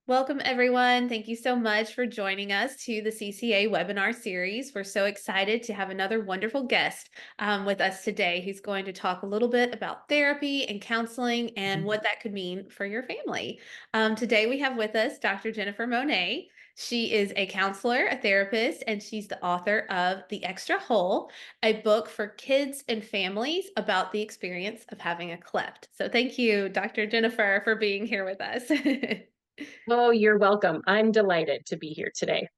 Welcome, everyone. Thank you so much for joining us to the CCA webinar series. We're so excited to have another wonderful guest with us today who's going to talk a little bit about therapy and counseling and what that could mean for your family. Today, we have with us Dr. Jennifer Moné. She is a counselor, a therapist, and she's the author of The Extra Whole, a book for kids and families about the experience of having a cleft. So thank you, Dr. Jennifer, for being here with us. Oh, you're welcome. I'm delighted to be here today.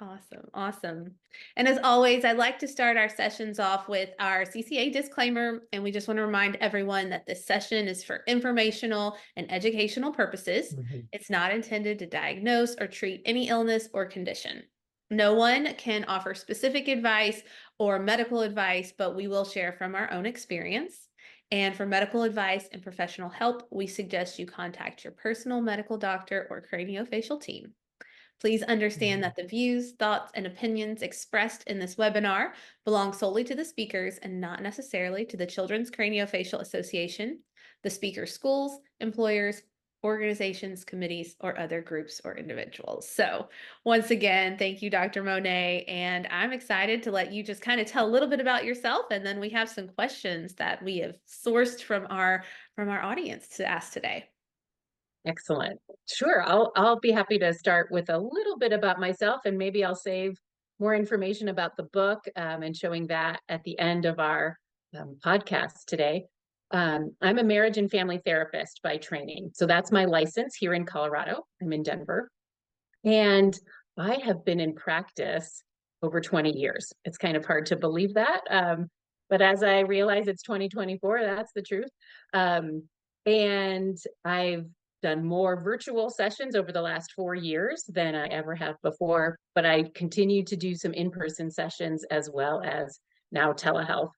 Awesome. Awesome. And as always, I'd like to start our sessions off with our CCA disclaimer. And we just want to remind everyone that this session is for informational and educational purposes. Mhm. It's not intended to diagnose or treat any illness or condition. No one can offer specific advice or medical advice, but we will share from our own experience. And for medical advice and professional help, we suggest you contact your personal medical doctor or craniofacial team. Please understand Mhm. that the views, thoughts, and opinions expressed in this webinar belong solely to the speakers and not necessarily to the Children's Craniofacial Association, the speaker's schools, employers, organizations, committees, or other groups or individuals. So once again, thank you, Dr. Monet, and I'm excited to let you just kind of tell a little bit about yourself, and then we have some questions that we have sourced from our audience to ask today. Excellent. Sure. I'll be happy to start with a little bit about myself, and maybe I'll save more information about the book and showing that at the end of our podcast today. I'm a marriage and family therapist by training. So that's my license here in Colorado. I'm in Denver. And I have been in practice over 20 years. It's kind of hard to believe that. But as I realize it's 2024, that's the truth. And I've done more virtual sessions over the last 4 years than I ever have before. But I continue to do some in-person sessions as well as now telehealth.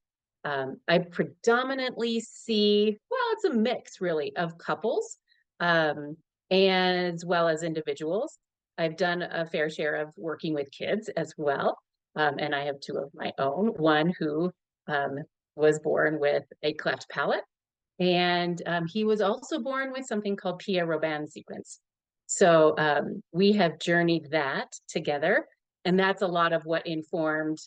I predominantly see, well, it's a mix really of couples as well as individuals. I've done a fair share of working with kids as well. And I have two of my own, one who um, was born with a cleft palate, and he was also born with something called Pia-Robin sequence. So we have journeyed that together, and that's a lot of what informed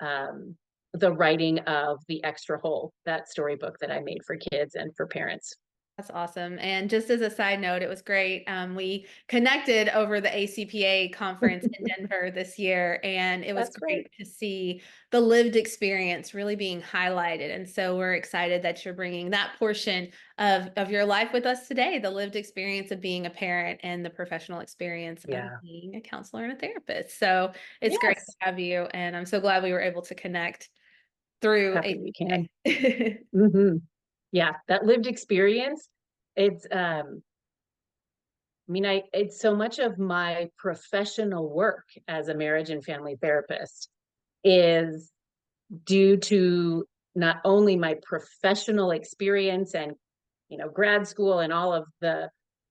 um, the writing of The Extra Whole, that storybook that I made for kids and for parents. That's awesome. And just as a side note, it was great. We connected over the ACPA conference in Denver this year, and it was That's right. great to see the lived experience really being highlighted. And so we're excited that you're bringing that portion of your life with us today, the lived experience of being a parent and the professional experience of Yeah. being a counselor and a therapist. So it's great to Yes. have you. And I'm so glad we were able to connect through Happy we can. ACPA. Hmm. Yeah, that lived experience. It's I mean, it's so much of my professional work as a marriage and family therapist is due to not only my professional experience and grad school and all of the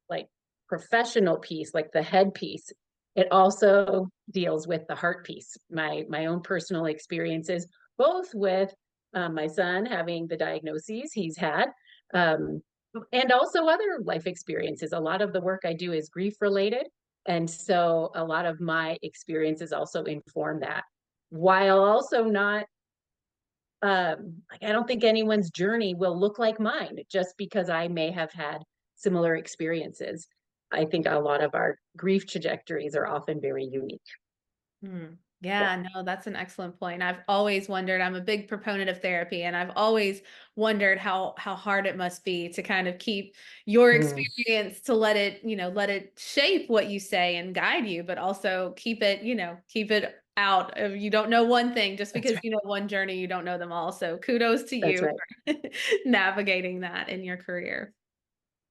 like professional piece, like the head piece. It also deals with the heart piece, my own personal experiences, both with my son having the diagnoses he's had, um, and also other life experiences. A lot of the work I do is grief related, and so a lot of my experiences also inform that, while also not like I don't think anyone's journey will look like mine just because I may have had similar experiences. I think a lot of our grief trajectories are often very unique. Hmm. Yeah. Yeah, no, that's an excellent point. I've always wondered, I'm a big proponent of therapy, and I've always wondered how hard it must be to kind of keep your Mm, experience to let it, let it shape what you say and guide you, but also keep it out of you don't know one thing just that's because right. you know one journey, you don't know them all. So kudos to That's you right. for navigating that in your career.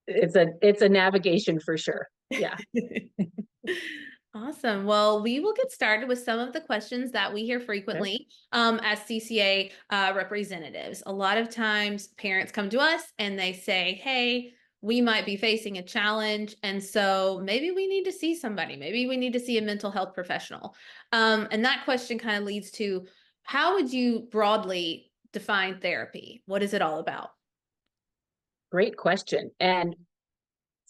It's a navigation for sure. Yeah. Awesome. Well, we will get started with some of the questions that we hear Okay. frequently as CCA representatives. A lot of times, parents come to us and they say, "Hey, we might be facing a challenge, and so maybe we need to see somebody. Maybe we need to see a mental health professional." And that question kind of leads to, how would you broadly define therapy? What is it all about? Great question. And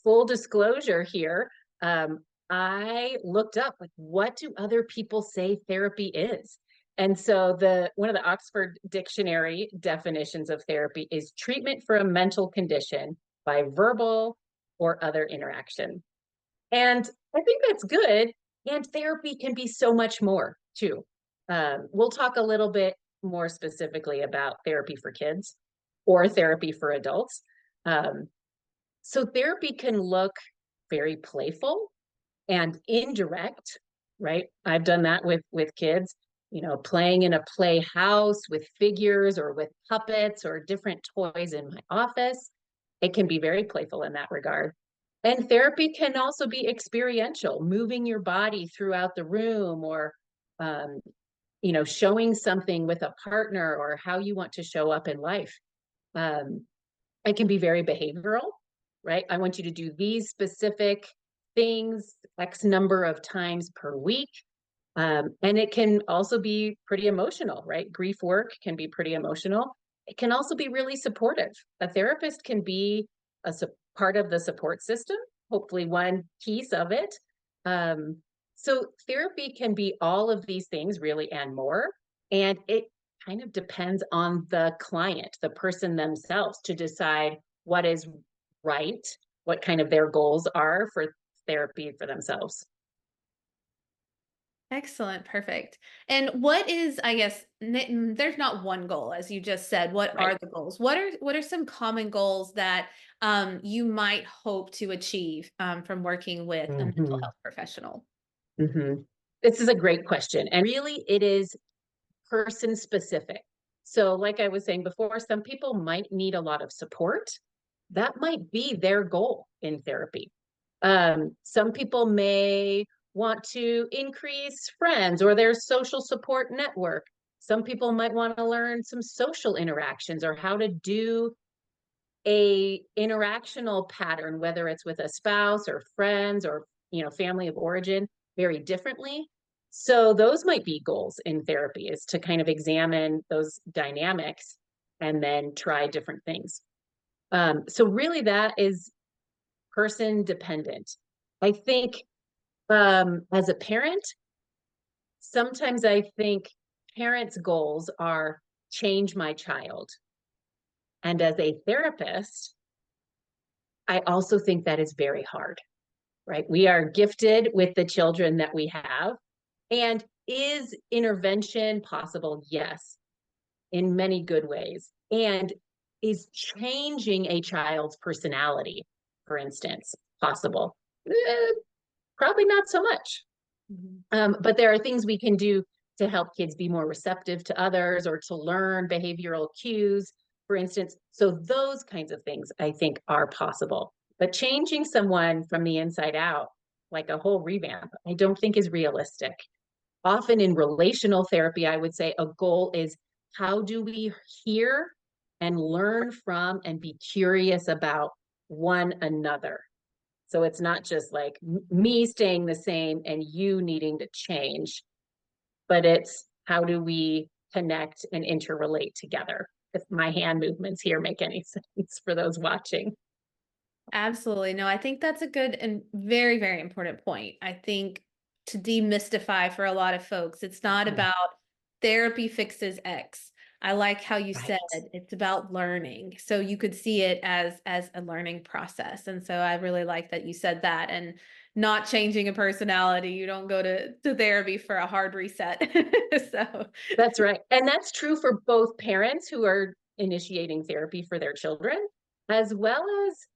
full disclosure here, I looked up, like, what do other people say therapy is? And so the one of the Oxford Dictionary definitions of therapy is treatment for a mental condition by verbal or other interaction. And I think that's good. And therapy can be so much more too. We'll talk a little bit more specifically about therapy for kids or therapy for adults. Um, so therapy can look very playful and indirect, right? I've done that with kids, playing in a playhouse with figures or with puppets or different toys in my office. It can be very playful in that regard. And therapy can also be experiential, moving your body throughout the room or um, showing something with a partner or how you want to show up in life. Um, it can be very behavioral, right? I want you to do these specific things X number of times per week. And it can also be pretty emotional, right? Grief work can be pretty emotional. It can also be really supportive. A therapist can be part of the support system, hopefully one piece of it. Um, so therapy can be all of these things, really, and more. And it kind of depends on the client, the person themselves, to decide what is right, what kind of their goals are for therapy for themselves. Excellent, perfect. And what is, I guess, there's not one goal, as you just said. What Right. are the goals? What are some common goals that you might hope to achieve from working with a mental Mm-hmm. health professional? Mm-hmm. This is a great question. And really, it is person specific. So, like I was saying before, some people might need a lot of support. That might be their goal in therapy. Some people may want to increase friends or their social support network. Some people might want to learn some social interactions or how to do a interactional pattern, whether it's with a spouse or friends or family of origin, very differently. So those might be goals in therapy, is to kind of examine those dynamics and then try different things. So really that is person dependent. I think as a parent, sometimes I think parents' goals are change my child. And as a therapist, I also think that is very hard, right? We are gifted with the children that we have. And is intervention possible? Yes, in many good ways. And is changing a child's personality, for instance, possible? Probably not so much. Mhm. But there are things we can do to help kids be more receptive to others or to learn behavioral cues, for instance. So those kinds of things I think are possible. But changing someone from the inside out, like a whole revamp, I don't think is realistic. Often in relational therapy, I would say a goal is, how do we hear and learn from and be curious about one another? So it's not just like me staying the same and you needing to change, but it's how do we connect and interrelate together? If my hand movements here make any sense for those watching. Absolutely. No, I think that's a good and very, very important point. I think to demystify for a lot of folks, it's not Mhm. about therapy fixes X. I like how you said Right. it's about learning. So you could see it as a learning process. And so I really like that you said that, and not changing a personality. You don't go to therapy for a hard reset. So That's right. And that's true for both parents who are initiating therapy for their children, as well as,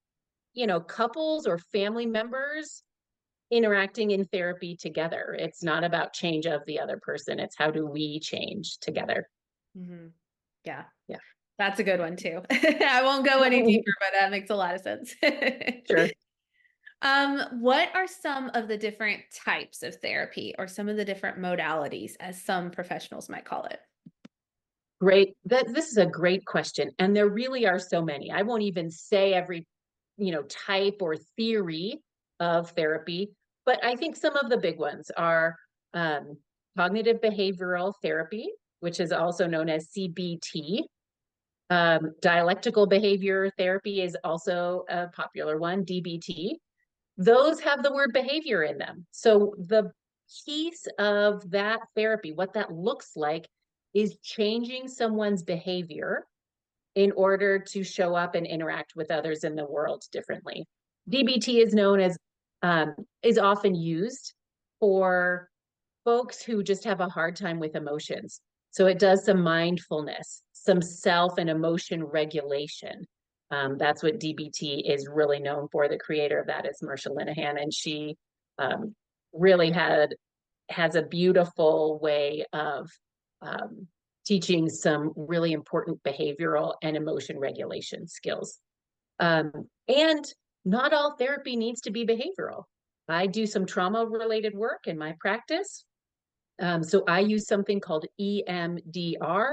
couples or family members interacting in therapy together. It's not about change of the other person. It's how do we change together? mhm. Yeah, Yeah. that's a good one too. I won't go any deeper, but that makes a lot of sense. Sure. What are some of the different types of therapy or some of the different modalities, as some professionals might call it? Great. This is a great question. And there really are so many. I won't even say every, type or theory of therapy, but I think some of the big ones are um, cognitive behavioral therapy, which is also known as CBT. Dialectical behavior therapy is also a popular one, DBT. those have the word behavior in them. So the piece of that therapy, what that looks like, is changing someone's behavior in order to show up and interact with others in the world differently. DBT is known as, is often used for folks who just have a hard time with emotions. So it does some mindfulness, some self and emotion regulation. That's what DBT is really known for. The creator of that is Marsha Linehan, and she really has a beautiful way of teaching some really important behavioral and emotion regulation skills. And not all therapy needs to be behavioral. I do some trauma-related work in my practice. So I use something called EMDR.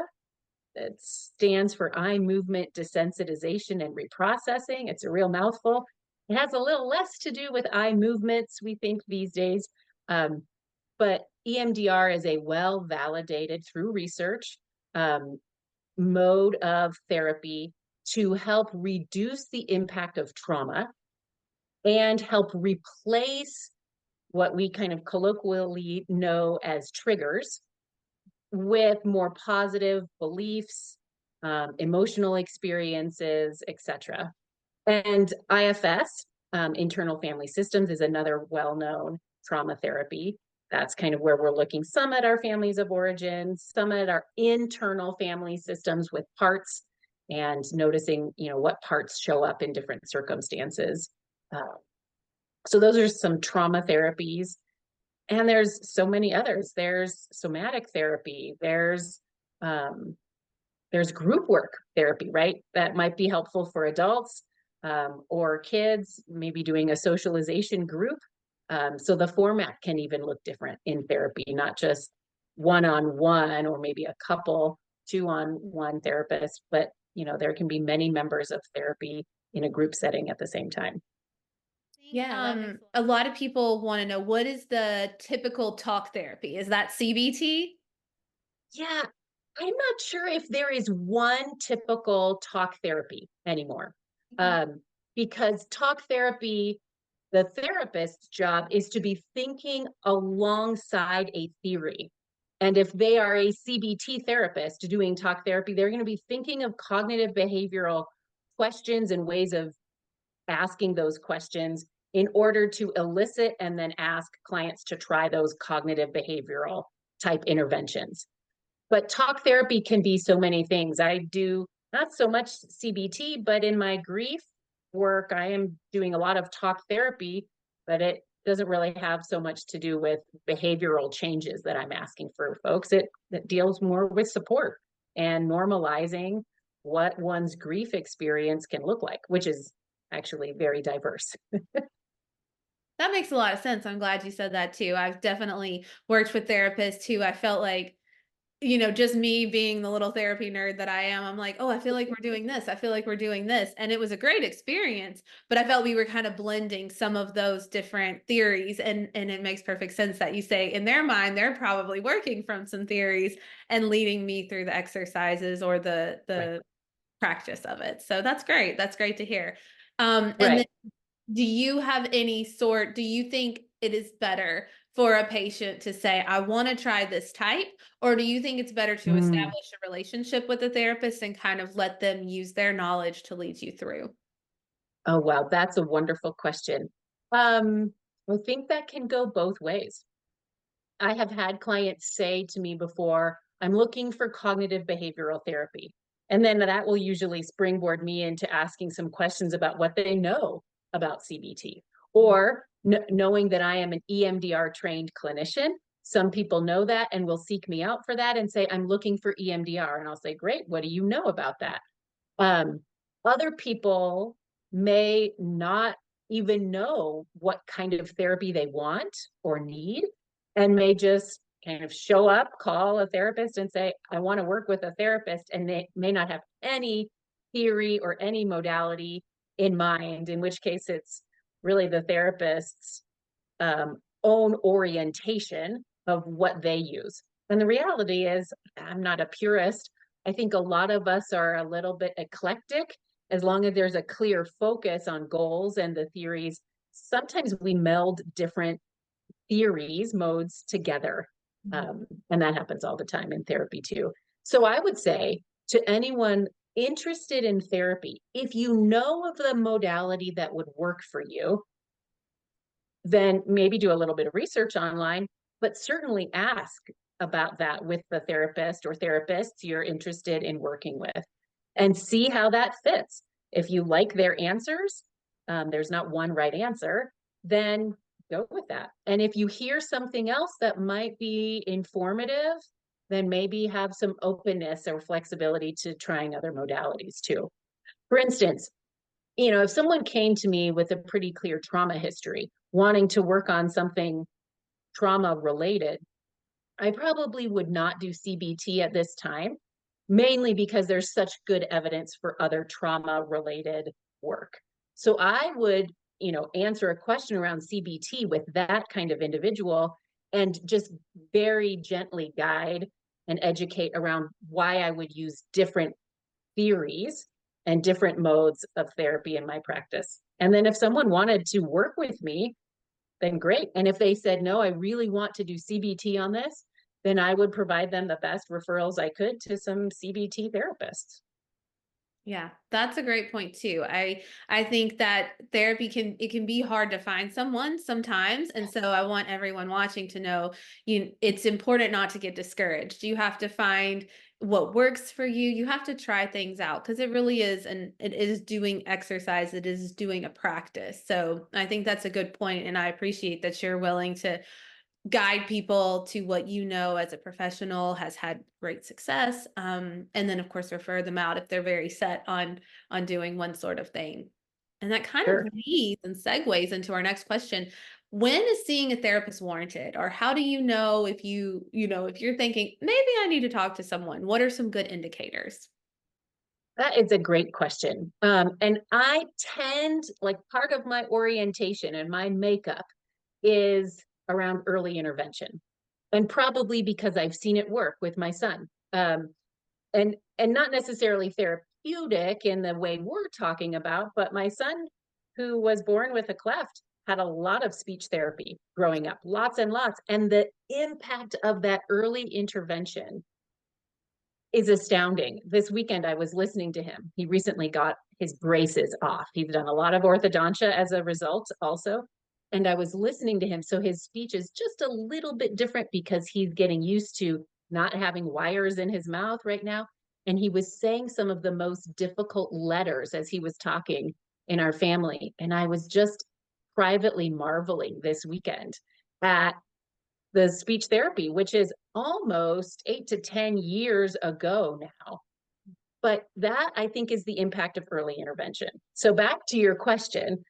That stands for eye movement desensitization and reprocessing. It's a real mouthful. It has a little less to do with eye movements, we think, these days. But EMDR is a well-validated through research mode of therapy to help reduce the impact of trauma and help replace what we kind of colloquially know as triggers with more positive beliefs, emotional experiences, etc. And IFS, internal family systems, is another well-known trauma therapy. That's kind of where we're looking some at our families of origin, some at our internal family systems with parts, and noticing, what parts show up in different circumstances. So those are some trauma therapies. And there's so many others. There's somatic therapy. There's group work therapy, right? That might be helpful for adults or kids, maybe doing a socialization group. So the format can even look different in therapy, not just one-on-one or maybe a couple, two-on-one therapist, but there can be many members of therapy in a group setting at the same time. Yeah, a lot of people want to know, what is the typical talk therapy? Is that CBT? Yeah, I'm not sure if there is one typical talk therapy anymore. Mhm. Because talk therapy, the therapist's job is to be thinking alongside a theory. And if they are a CBT therapist doing talk therapy, they're going to be thinking of cognitive behavioral questions and ways of asking those questions in order to elicit and then ask clients to try those cognitive behavioral type interventions. But talk therapy can be so many things. I do not so much CBT, but in my grief work, I am doing a lot of talk therapy, but it doesn't really have so much to do with behavioral changes that I'm asking for folks. It deals more with support and normalizing what one's grief experience can look like, which is actually very diverse. That makes a lot of sense. I'm glad you said that too. I've definitely worked with therapists who I felt like, just me being the little therapy nerd that I am, I'm like, oh, I feel like we're doing this. I feel like we're doing this. And it was a great experience, but I felt we were kind of blending some of those different theories. And it makes perfect sense that you say in their mind, they're probably working from some theories and leading me through the exercises or the Right. practice of it. So that's great. That's great to hear. And Right. then do you have do you think it is better for a patient to say, I want to try this type, or do you think it's better to Mm. establish a relationship with the therapist and kind of let them use their knowledge to lead you through? Oh, wow. That's a wonderful question. I think that can go both ways. I have had clients say to me before, I'm looking for cognitive behavioral therapy. And then that will usually springboard me into asking some questions about what they know about CBT or knowing that I am an EMDR trained clinician. Some people know that and will seek me out for that and say, I'm looking for EMDR. And I'll say, great, what do you know about that? Um, Other people may not even know what kind of therapy they want or need, and may just kind of show up, call a therapist, and say, I want to work with a therapist, and they may not have any theory or any modality in mind, in which case it's really the therapist's own orientation of what they use. And the reality is, I'm not a purist. I think a lot of us are a little bit eclectic as long as there's a clear focus on goals and the theories sometimes we meld different theories, modes together. And that happens all the time in therapy too. So I would say to anyone interested in therapy, if you know of the modality that would work for you, then maybe do a little bit of research online, but certainly ask about that with the therapist or therapists you're interested in working with and see how that fits. If you like their answers, there's not one right answer, then go with that. And if you hear something else that might be informative, then maybe have some openness or flexibility to trying other modalities too. For instance, if someone came to me with a pretty clear trauma history, wanting to work on something trauma related, I probably would not do CBT at this time, mainly because there's such good evidence for other trauma related work. So I would, answer a question around CBT with that kind of individual and just very gently guide and educate around why I would use different theories and different modes of therapy in my practice. And then if someone wanted to work with me, then great. And if they said, no, I really want to do CBT on this, then I would provide them the best referrals I could to some CBT therapists. Yeah, that's a great point too. I think that therapy can be hard to find someone sometimes, and so I want everyone watching to know it's important not to get discouraged. You have to find what works for you. You have to try things out because it really is, and it is doing exercise. It is doing a practice. So I think that's a good point, and I appreciate that you're willing to guide people to what as a professional has had great success, and then of course refer them out if they're very set on doing one sort of thing. And that kind of Sure. leads and segues into our next question. When is seeing a therapist warranted, or how do you know if if you're thinking maybe I need to talk to someone? What are some good indicators? That is a great question. And I tend, like, part of my orientation and my makeup is around early intervention. And probably because I've seen it work with my son. And not necessarily therapeutic in the way we're talking about, but my son, who was born with a cleft, had a lot of speech therapy growing up, lots and lots. And the impact of that early intervention is astounding. This weekend, I was listening to him. He recently got his braces off. He's done a lot of orthodontia as a result, also. And I was listening to him. So his speech is just a little bit different because he's getting used to not having wires in his mouth right now. And he was saying some of the most difficult letters as he was talking in our family. And I was just privately marveling this weekend at the speech therapy, which is almost 8 to 10 years ago now. But that, I think, is the impact of early intervention. So back to your question,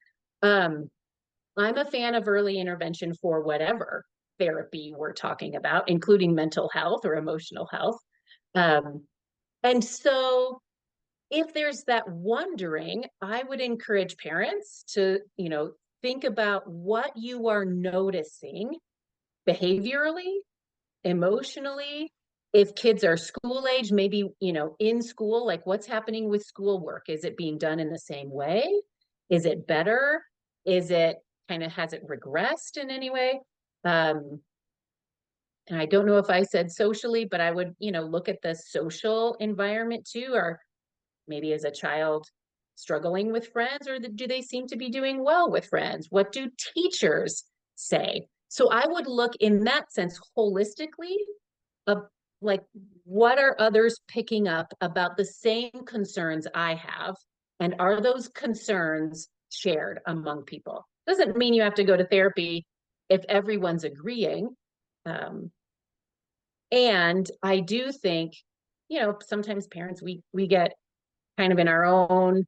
I'm a fan of early intervention for whatever therapy we're talking about, including mental health or emotional health. And so if there's that wondering, I would encourage parents to, think about what you are noticing behaviorally, emotionally. If kids are school age, maybe, in school, like what's happening with schoolwork? Is it being done in the same way? Is it better? Is it has it regressed in any way? And I don't know if I said socially, but I would, look at the social environment too, or maybe as a child struggling with friends, or do they seem to be doing well with friends? What do teachers say? So I would look in that sense holistically of, like, what are others picking up about the same concerns I have? And are those concerns shared among people? Doesn't mean you have to go to therapy if everyone's agreeing. And I do think, sometimes parents, we get kind of in our own,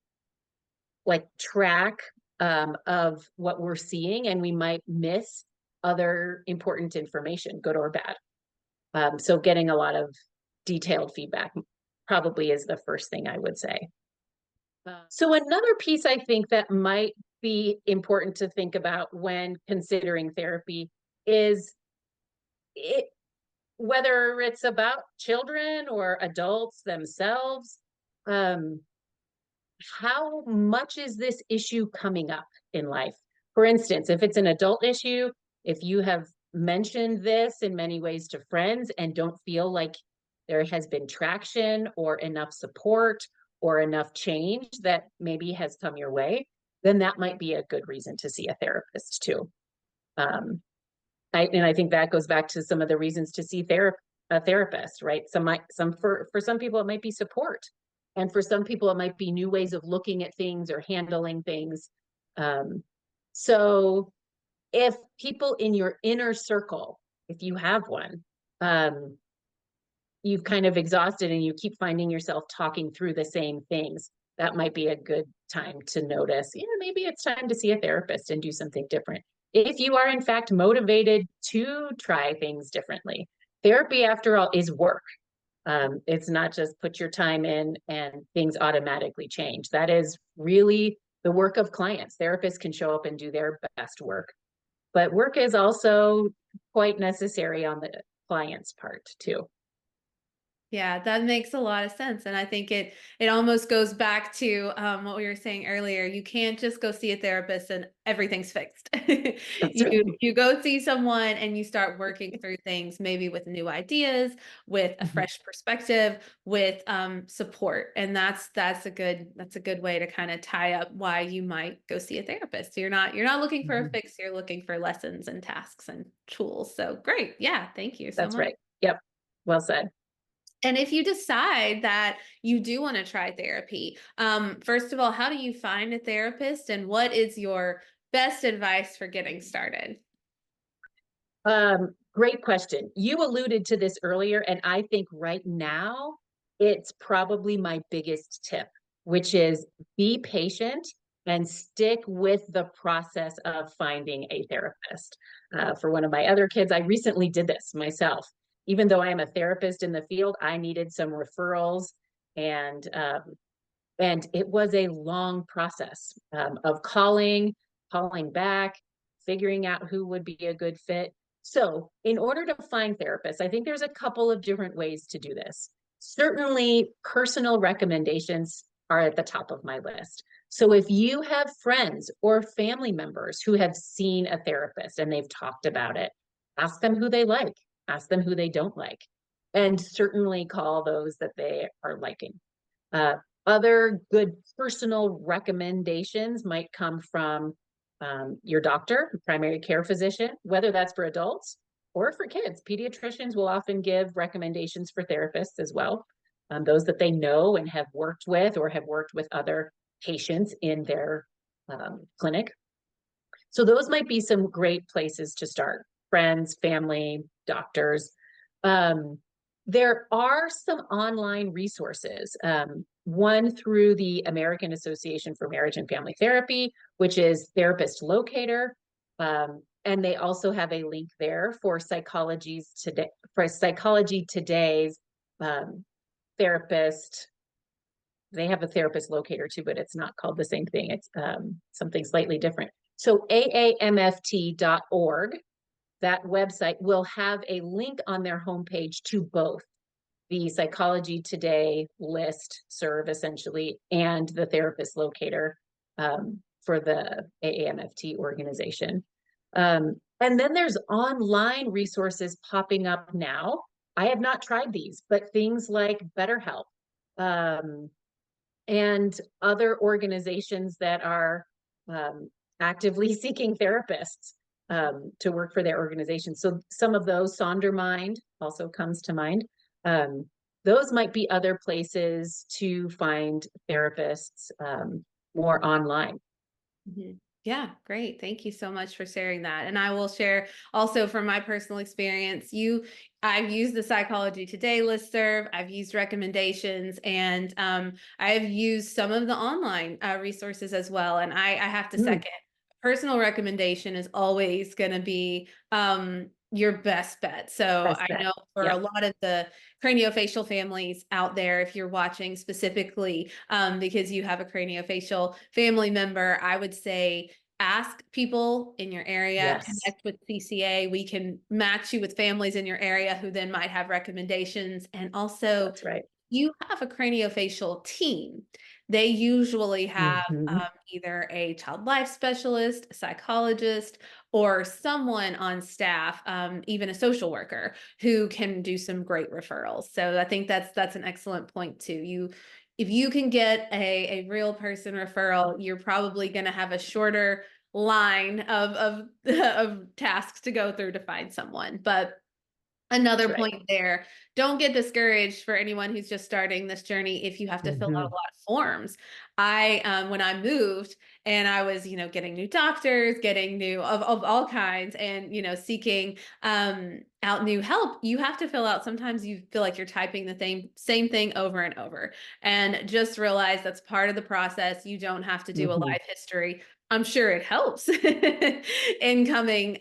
like, track of what we're seeing, and we might miss other important information, good or bad. So getting a lot of detailed feedback probably is the first thing I would say. So another piece I think that might be important to think about when considering therapy is it, whether it's about children or adults themselves, how much is this issue coming up in life? For instance, if it's an adult issue, if you have mentioned this in many ways to friends and don't feel like there has been traction or enough support or enough change that maybe has come your way, then that might be a good reason to see a therapist too. Um, and I think that goes back to some of the reasons to see a therapist, right? For some people it might be support, and for some people it might be new ways of looking at things or handling things. Um, so if people in your inner circle, if you have one, um, you've kind of exhausted and you keep finding yourself talking through the same things, that might be a good time to notice, yeah, maybe it's time to see a therapist and do something different. If you are in fact motivated to try things differently, therapy, after all, is work. It's not just put your time in and things automatically change. That is really the work of clients. Therapists can show up and do their best work, but work is also quite necessary on the client's part too. Yeah, that makes a lot of sense. And I think it almost goes back to what we were saying earlier. You can't just go see a therapist and everything's fixed. That's right. You go see someone and you start working through things, maybe with new ideas, with a Mhm. fresh perspective, with support. And that's a good way to kind of tie up why you might go see a therapist. You're not looking for a Mhm. fix, you're looking for lessons and tasks and tools. So great. Yeah, thank you so That's much. right. Yep. Well said. And if you decide that you do want to try therapy, first of all, how do you find a therapist and what is your best advice for getting started? Great question. You alluded to this earlier, and I think right now it's probably my biggest tip, which is be patient and stick with the process of finding a therapist. For one of my other kids, I recently did this myself. Even though I am a therapist in the field, I needed some referrals, and and it was a long process of calling back, figuring out who would be a good fit. So, in order to find therapists, I think there's a couple of different ways to do this. Certainly, personal recommendations are at the top of my list. So, if you have friends or family members who have seen a therapist and they've talked about it, ask them who they like, ask them who they don't like, and certainly call those that they are liking. Uh, Other good personal recommendations might come from your doctor, primary care physician, whether that's for adults or for kids. Pediatricians will often give recommendations for therapists as well, those that they know and have worked with or have worked with other patients in their clinic. So those might be some great places to start. Friends, family, doctors. Um, there are some online resources. One through the American Association for Marriage and Family Therapy, which is Therapist Locator. And they also have a link there for Psychology Today's therapist. They have a therapist locator too, but it's not called the same thing. It's something slightly different. So aamft.org, that website will have a link on their homepage to both the Psychology Today list serve essentially and the therapist locator for the AAMFT organization. And then there's online resources popping up now. I have not tried these, but things like BetterHelp, um, and other organizations that are actively seeking therapists to work for their organization. So some of those, Sondermind also comes to mind. Um, those might be other places to find therapists more online. Mhm. Yeah, great. Thank you so much for sharing that. And I will share also from my personal experience, I've used the Psychology Today listserv, I've used recommendations, and I've used some of the online resources as well. And I have to Mm, second, personal recommendation is always going to be your best bet. So best I bet. know for a Yep. lot of the craniofacial families out there, if you're watching specifically because you have a craniofacial family member, I would say ask people in your area, Yes. connect with CCA. We can match you with families in your area who then might have recommendations. And also, That's right. you have a craniofacial team. they usually have Mhm. either a child life specialist, a psychologist, or someone on staff, even a social worker, who can do some great referrals. So I think that's an excellent point too. If you can get a real person referral, you're probably going to have a shorter line of of tasks to go through to find someone. But That's another right. point there, don't get discouraged for anyone who's just starting this journey if you have to fill out a Mhm. lot of forms. When I moved and I was, getting new doctors, getting new of all kinds, and seeking out new help, you have to fill out. Sometimes you feel like you're typing the same thing over and over, and just realize that's part of the process. You don't have to do a Mhm. life history. I'm sure it helps incoming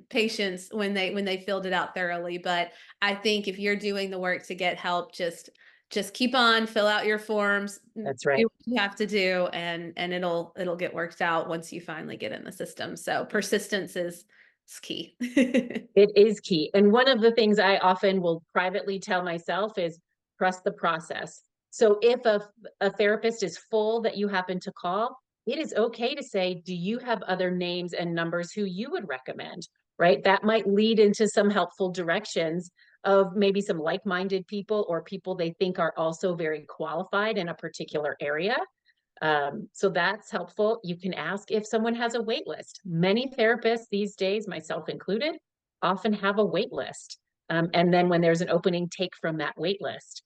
patients when they filled it out thoroughly. But I think if you're doing the work to get help, just keep on, fill out your forms, That's do right. what you have to do, and it'll get worked out once you finally get in the system. So persistence is key. It is key. And one of the things I often will privately tell myself is trust the process. So if a therapist is full that you happen to call, it is okay to say, do you have other names and numbers who you would recommend? Right? That might lead into some helpful directions of maybe some like-minded people or people they think are also very qualified in a particular area. So that's helpful. You can ask if someone has a wait list. Many therapists these days, myself included, often have a wait list. And then when there's an opening, take from that wait list.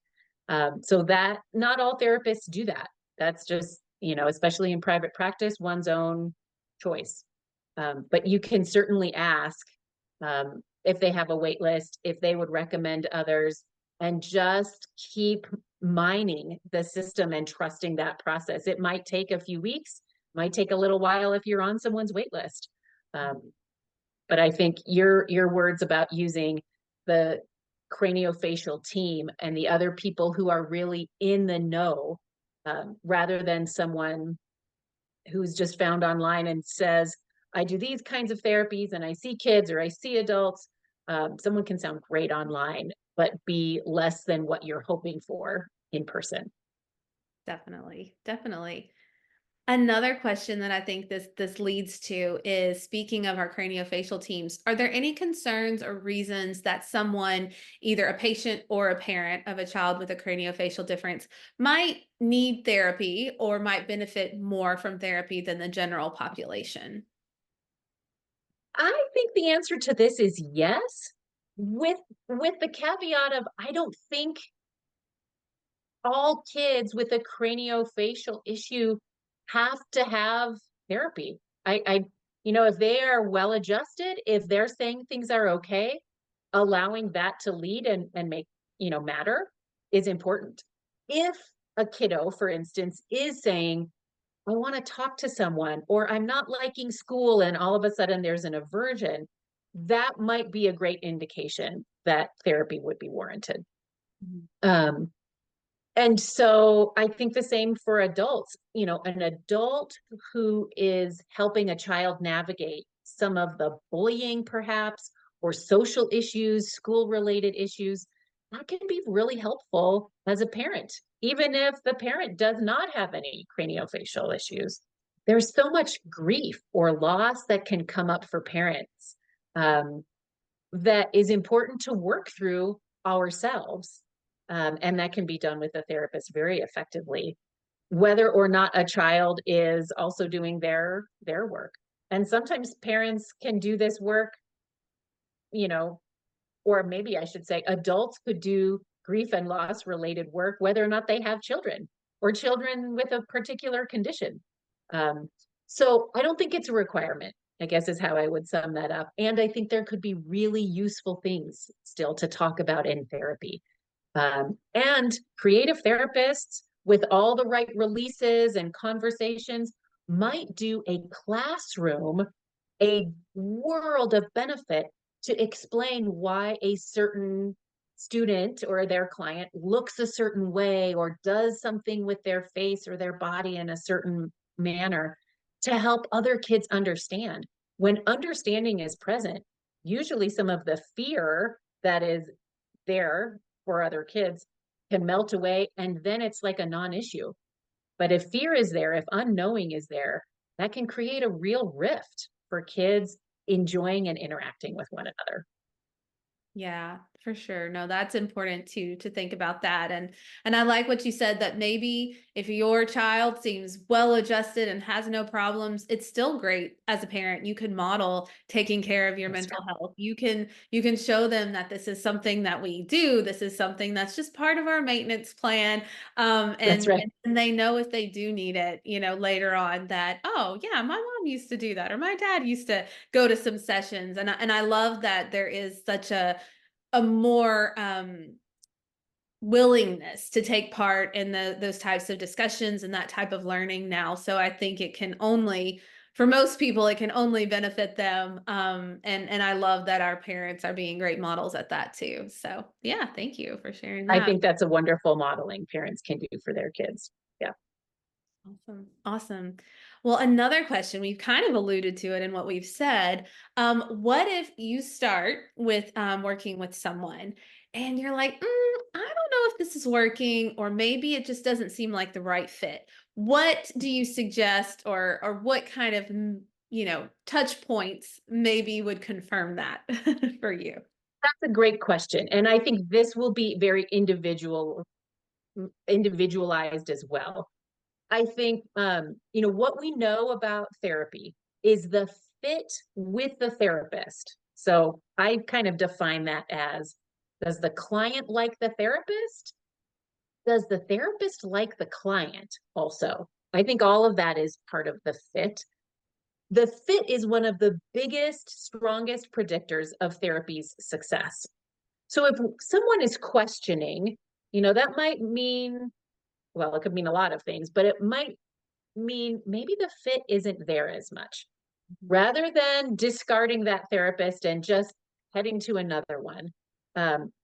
So that not all therapists do that. That's just, especially in private practice, one's own choice. But you can certainly ask if they have a wait list, if they would recommend others, and just keep mining the system and trusting that process. It might take a few weeks, might take a little while if you're on someone's wait list. Um, but I think your words about using the craniofacial team and the other people who are really in the know, rather than someone who's just found online and says, I do these kinds of therapies and I see kids or I see adults. Someone can sound great online, but be less than what you're hoping for in person. Definitely, definitely. Another question that I think this leads to is, speaking of our craniofacial teams, are there any concerns or reasons that someone, either a patient or a parent of a child with a craniofacial difference, might need therapy or might benefit more from therapy than the general population? I think the answer to this is yes, with the caveat of I don't think all kids with a craniofacial issue have to have therapy. If they are well adjusted, if they're saying things are okay, allowing that to lead and make, matter is important. If a kiddo, for instance, is saying, I want to talk to someone, or I'm not liking school, and all of a sudden there's an aversion, that might be a great indication that therapy would be warranted. Mhm. Um, and so I think the same for adults. An adult who is helping a child navigate some of the bullying, perhaps, or social issues, school related issues, that can be really helpful as a parent, even if the parent does not have any craniofacial issues. There's so much grief or loss that can come up for parents, that is important to work through ourselves. And that can be done with a therapist very effectively, whether or not a child is also doing their work. And sometimes parents can do this work, you know, or maybe I should say adults could do grief and loss related work, whether or not they have children or children with a particular condition. Um, so I don't think it's a requirement, I guess is how I would sum that up. And I think there could be really useful things still to talk about in therapy. And creative therapists with all the right releases and conversations might do a classroom a world of benefit to explain why a certain student or their client looks a certain way or does something with their face or their body in a certain manner, to help other kids understand. When understanding is present, usually some of the fear that is there for other kids can melt away, and then it's like a non-issue. But if fear is there, if unknowing is there, that can create a real rift for kids enjoying and interacting with one another. Yeah, for sure. No, that's important too, to think about that. And I like what you said, that maybe if your child seems well adjusted and has no problems, it's still great as a parent. You can model taking care of your That's mental right. health. You can show them that this is something that we do. This is something that's just part of our maintenance plan. That's right. And they know if they do need it, later on, that, oh yeah, my mom used to do that, or my dad used to go to some sessions. And I love that there is such a more willingness to take part in those types of discussions and that type of learning now. So I think it can only, for most people, it can only benefit them. And I love that our parents are being great models at that too. So yeah, thank you for sharing I that. think that's a wonderful modeling parents can do for their kids. Yeah. Awesome. Awesome. Well, another question, we've kind of alluded to it in what we've said. What if you start with working with someone and you're like, I don't know if this is working, or maybe it just doesn't seem like the right fit. What do you suggest, or what kind of, touch points maybe would confirm that for you? That's a great question. And I think this will be very individualized as well. I think what we know about therapy is the fit with the therapist. So I kind of define that as, does the client like the therapist? Does the therapist like the client also? I think all of that is part of the fit. The fit is one of the biggest, strongest predictors of therapy's success. So if someone is questioning, that might mean, well, it could mean a lot of things, but it might mean maybe the fit isn't there as much. Rather than discarding that therapist and just heading to another one,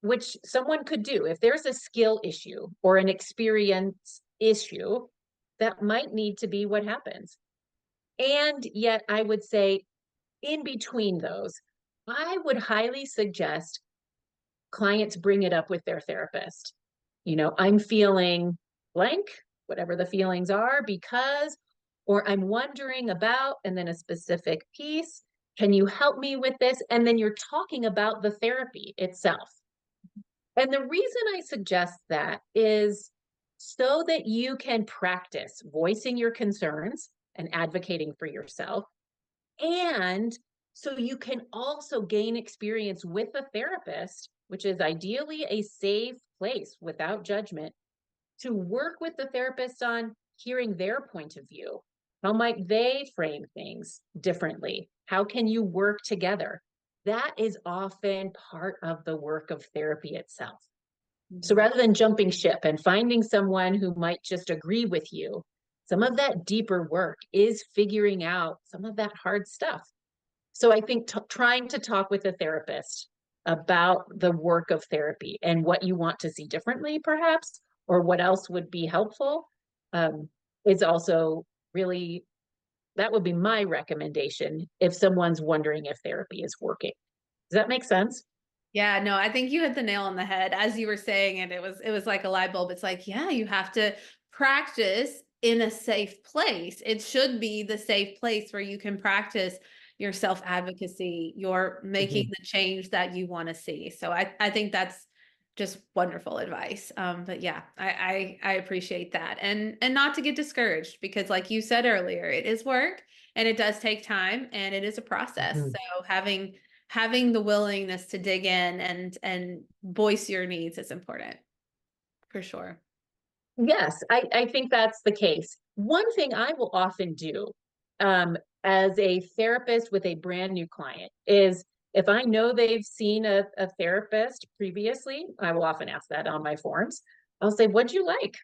which someone could do. If there's a skill issue or an experience issue, that might need to be what happens. And yet, I would say in between those, I would highly suggest clients bring it up with their therapist. I'm feeling blank, whatever the feelings are, because, or I'm wondering about, and then a specific piece. Can you help me with this? And then you're talking about the therapy itself. And the reason I suggest that is so that you can practice voicing your concerns and advocating for yourself. And so you can also gain experience with a therapist, which is ideally a safe place without judgment, to work with the therapist on hearing their point of view. How might they frame things differently? How can you work together? That is often part of the work of therapy itself. So Mhm. rather than jumping ship and finding someone who might just agree with you, some of that deeper work is figuring out some of that hard stuff. So I think trying to talk with a therapist about the work of therapy and what you want to see differently, perhaps, or what else would be helpful, um, is also really, that would be my recommendation if someone's wondering if therapy is working. Does that make sense? Yeah, no, I think you hit the nail on the head as you were saying it. It was like a light bulb. It's like, yeah, you have to practice in a safe place. It should be the safe place where you can practice your self-advocacy, you're making Mhm. the change that you want to see. So I think that's just wonderful advice. But yeah, I appreciate that. And not to get discouraged, because like you said earlier, it is work and it does take time and it is a process. Mhm. So having the willingness to dig in and voice your needs is important, for sure. Yes, I think that's the case. One thing I will often do um, as a therapist with a brand new client is, if I know they've seen a therapist previously, I will often ask that on my forms. I'll say, what'd you like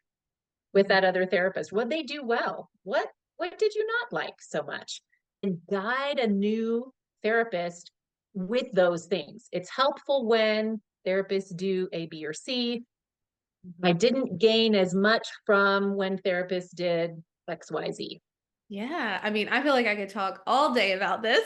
with that other therapist? What'd they do well? What did you not like so much? And guide a new therapist with those things. It's helpful when therapists do A, B, or C. I Mhm. didn't gain as much from when therapists did XYZ. Yeah, I mean, I feel like I could talk all day about this,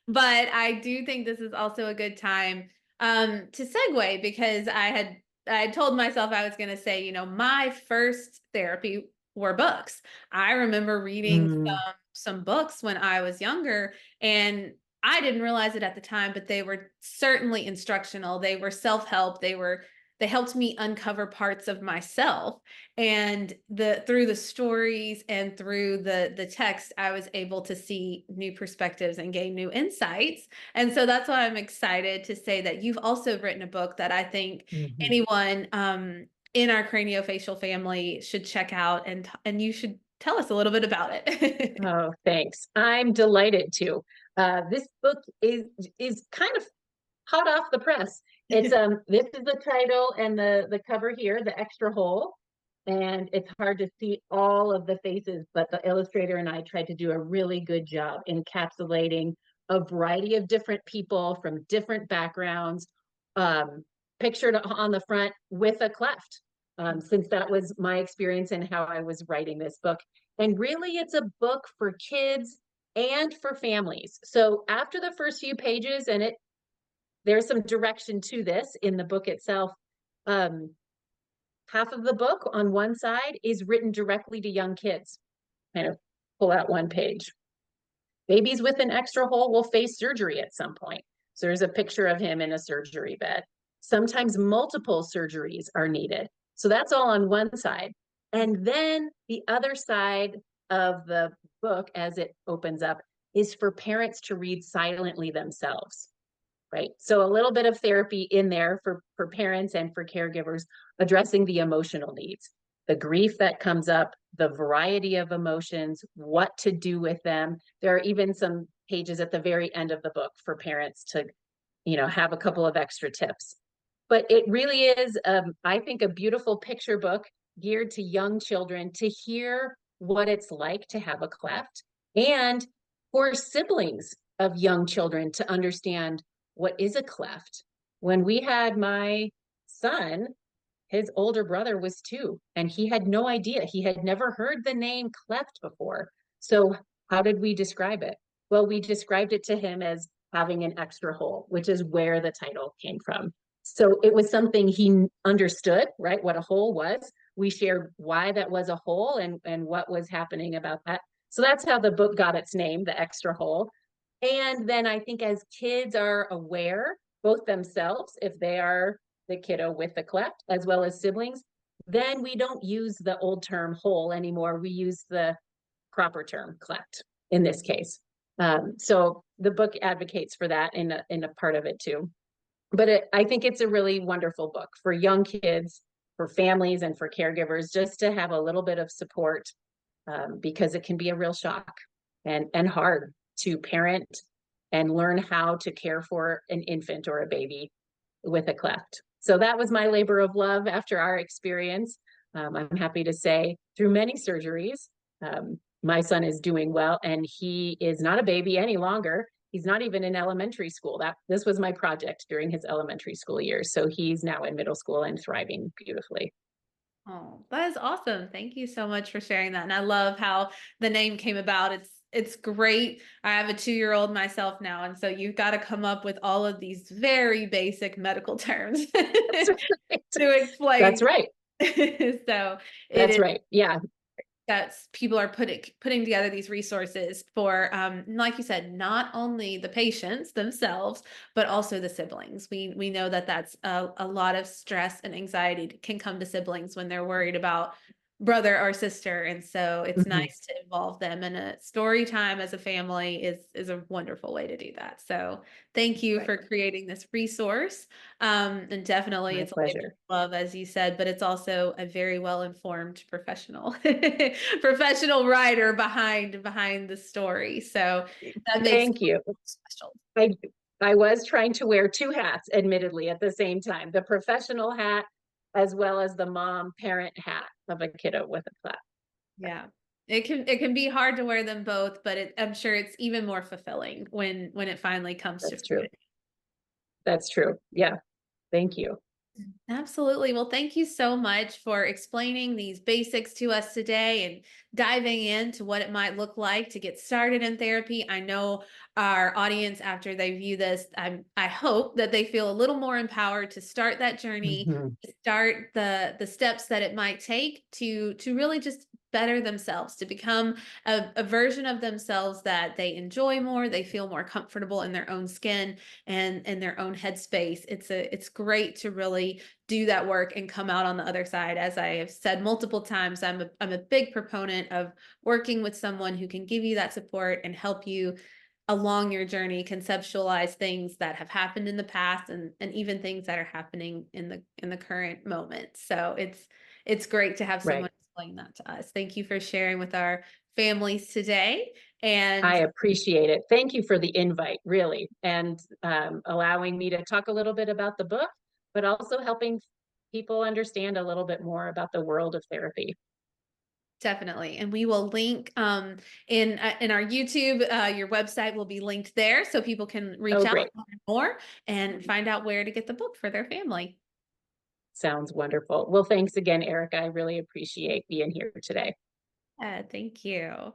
but I do think this is also a good time to segue, because I had told myself I was going to say, my first therapy were books. I remember reading Mm, some books when I was younger, and I didn't realize it at the time, but they were certainly instructional. They were self-help. They helped me uncover parts of myself. And through the stories and through the text, I was able to see new perspectives and gain new insights. And so that's why I'm excited to say that you've also written a book that I think mhm. anyone in our craniofacial family should check out, and you should tell us a little bit about it. Oh, thanks. I'm delighted to. This book is kind of hot off the press. It's this is the title and the cover here, the extra hole. And it's hard to see all of the faces, but the illustrator and I tried to do a really good job encapsulating a variety of different people from different backgrounds, um, pictured on the front with a cleft, since that was my experience and how I was writing this book. And really, it's a book for kids and for families. So after the first few pages, and there's some direction to this in the book itself. Um, Half of the book on one side is written directly to young kids. Kind of pull out one page. Babies with an extra hole will face surgery at some point. So there's a picture of him in a surgery bed. Sometimes multiple surgeries are needed. So that's all on one side. And then the other side of the book, as it opens up, is for parents to read silently themselves, right? So a little bit of therapy in there for parents and for caregivers, addressing the emotional needs, the grief that comes up, the variety of emotions, what to do with them. There are even some pages at the very end of the book for parents to, have a couple of extra tips. But it really is, I think, a beautiful picture book geared to young children to hear what it's like to have a cleft, and for siblings of young children to understand what is a cleft. When we had my son, his older brother was 2, and he had no idea. He had never heard the name cleft before. So how did we describe it? Well, we described it to him as having an extra hole, which is where the title came from. So it was something he understood, right? What a hole was. We shared why that was a hole and what was happening about that. So that's how the book got its name, The Extra Hole. And then I think as kids are aware, both themselves, if they are the kiddo with the cleft, as well as siblings, then we don't use the old term hole anymore. We use the proper term cleft in this case. So the book advocates for that in a part of it too. But I think it's a really wonderful book for young kids, for families, and for caregivers, just to have a little bit of support, because it can be a real shock and hard to parent and learn how to care for an infant or a baby with a cleft. So that was my labor of love after our experience. I'm happy to say through many surgeries, my son is doing well, and he is not a baby any longer. He's not even in elementary school. This was my project during his elementary school years. So he's now in middle school and thriving beautifully. Oh, that is awesome. Thank you so much for sharing that. And I love how the name came about. It's great. I have a 2-year-old myself now, and so you've got to come up with all of these very basic medical terms That's to right. explain. That's right. So it That's is right. Yeah. that's people are putting together these resources for like you said, not only the patients themselves but also the siblings. We know that that's a lot of stress and anxiety can come to siblings when they're worried about brother or sister, and so it's Mhm. nice to involve them, and a story time as a family is a wonderful way to do that. So thank you Right. for creating this resource. And definitely My it's a labor pleasure. of love, as you said, but it's also a very well informed professional professional writer behind the story. So that makes it Thank you. special. I I was trying to wear 2 hats, admittedly, at the same time, the professional hat as well as the mom parent hat of a kiddo with a cleft. Yeah. It can be hard to wear them both, but I'm sure it's even more fulfilling when it finally comes to That's true. fruition. That's true. Yeah. Thank you. Absolutely. Well, thank you so much for explaining these basics to us today and diving into what it might look like to get started in therapy. I know our audience, after they view this, I hope that they feel a little more empowered to start that journey, Mhm. to start the steps that it might take to really just better themselves, to become a version of themselves that they enjoy more, they feel more comfortable in their own skin and in their own headspace. It's great to really do that work and come out on the other side. As I have said multiple times, I'm a big proponent of working with someone who can give you that support and help you along your journey conceptualize things that have happened in the past and even things that are happening in the current moment. So it's great to have Right. someone explain that to us. Thank you for sharing with our families today. I And appreciate it. Thank you for the invite, really, and allowing me to talk a little bit about the book, but also helping people understand a little bit more about the world of therapy. definitely. And we will link in our YouTube. Your website will be linked there so people can reach Oh, out great. and learn more and find out where to get the book for their family. Sounds wonderful. Well, thanks again, Erica. I really appreciate being here today. Thank you.